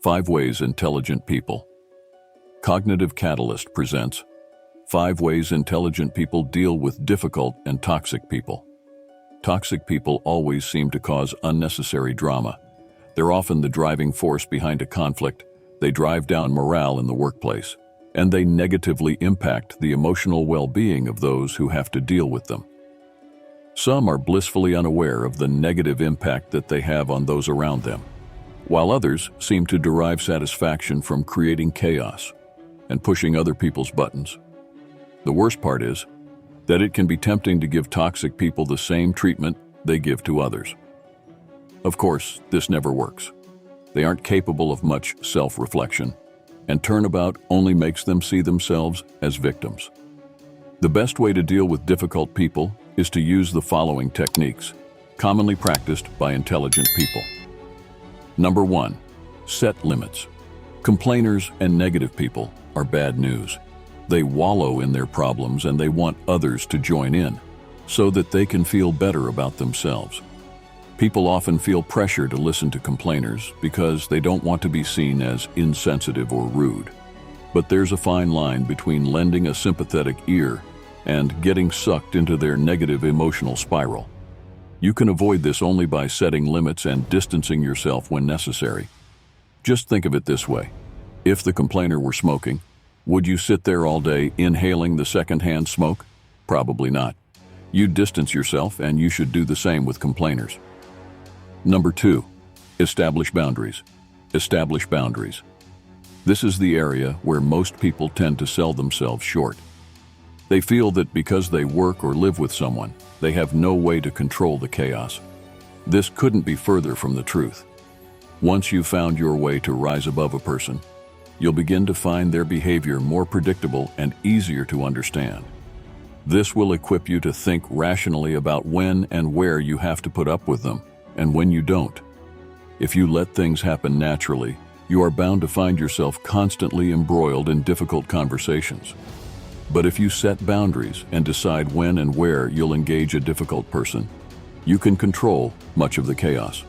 5 Ways Intelligent People. Cognitive Catalyst presents 5 Ways Intelligent People Deal with Difficult and Toxic People. Toxic people always seem to cause unnecessary drama. They're often the driving force behind a conflict. They drive down morale in the workplace, and they negatively impact the emotional well-being of those who have to deal with them. Some are blissfully unaware of the negative impact that they have on those around them, while others seem to derive satisfaction from creating chaos and pushing other people's buttons. The worst part is that it can be tempting to give toxic people the same treatment they give to others. Of course, this never works. They aren't capable of much self-reflection, and turnabout only makes them see themselves as victims. The best way to deal with difficult people is to use the following techniques, commonly practiced by intelligent people. Number 1. Set limits. Complainers and negative people are bad news. They wallow in their problems and they want others to join in so that they can feel better about themselves. People often feel pressure to listen to complainers because they don't want to be seen as insensitive or rude. But there's a fine line between lending a sympathetic ear and getting sucked into their negative emotional spiral. You can avoid this only by setting limits and distancing yourself when necessary. Just think of it this way. If the complainer were smoking, would you sit there all day inhaling the secondhand smoke? Probably not. You'd distance yourself, and you should do the same with complainers. Number 2. Establish boundaries. Establish boundaries. This is the area where most people tend to sell themselves short. They feel that because they work or live with someone, they have no way to control the chaos. This couldn't be further from the truth. Once you've found your way to rise above a person, you'll begin to find their behavior more predictable and easier to understand. This will equip you to think rationally about when and where you have to put up with them and when you don't. If you let things happen naturally, you are bound to find yourself constantly embroiled in difficult conversations. But if you set boundaries and decide when and where you'll engage a difficult person, you can control much of the chaos.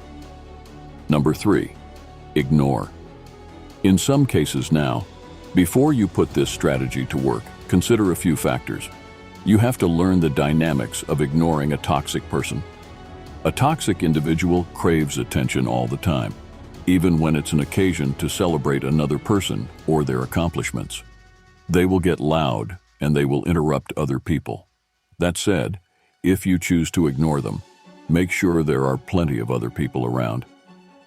Number 3. Ignore. In some cases now, before you put this strategy to work, consider a few factors. You have to learn the dynamics of ignoring a toxic person. A toxic individual craves attention all the time, even when it's an occasion to celebrate another person or their accomplishments. They will get loud and they will interrupt other people. That said, if you choose to ignore them, make sure there are plenty of other people around,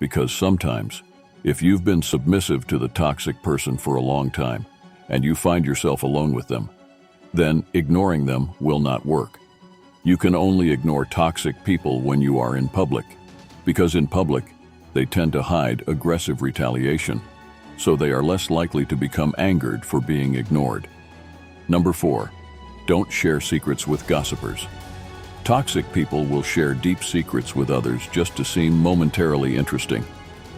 because sometimes, if you've been submissive to the toxic person for a long time and you find yourself alone with them, then ignoring them will not work. You can only ignore toxic people when you are in public, because in public, they tend to hide aggressive retaliation, so they are less likely to become angered for being ignored. Number 4. Don't share secrets with gossipers. Toxic people will share deep secrets with others just to seem momentarily interesting,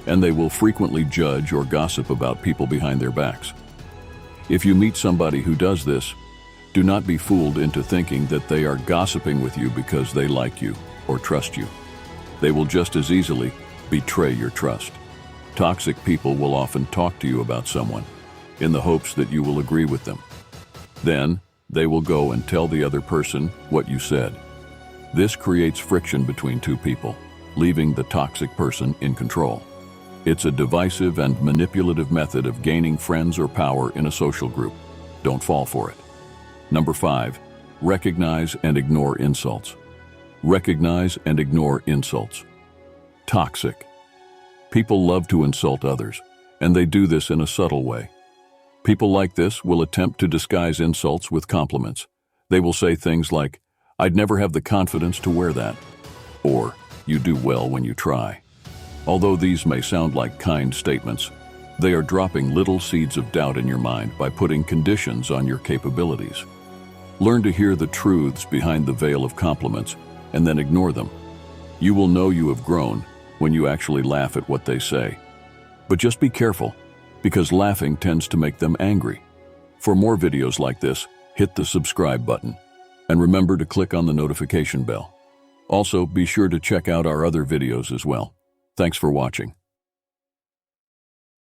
and they will frequently judge or gossip about people behind their backs. If you meet somebody who does this, do not be fooled into thinking that they are gossiping with you because they like you or trust you. They will just as easily betray your trust. Toxic people will often talk to you about someone in the hopes that you will agree with them. Then, they will go and tell the other person what you said. This creates friction between two people, leaving the toxic person in control. It's a divisive and manipulative method of gaining friends or power in a social group. Don't fall for it. Number 5. Recognize and ignore insults. Recognize and ignore insults. Toxic. People love to insult others, and they do this in a subtle way. People like this will attempt to disguise insults with compliments. They will say things like, "I'd never have the confidence to wear that," or "You do well when you try." Although these may sound like kind statements, they are dropping little seeds of doubt in your mind by putting conditions on your capabilities. Learn to hear the truths behind the veil of compliments and then ignore them. You will know you have grown when you actually laugh at what they say. But just be careful, because laughing tends to make them angry. For more videos like this, hit the subscribe button, and remember to click on the notification bell. Also, be sure to check out our other videos as well. Thanks for watching.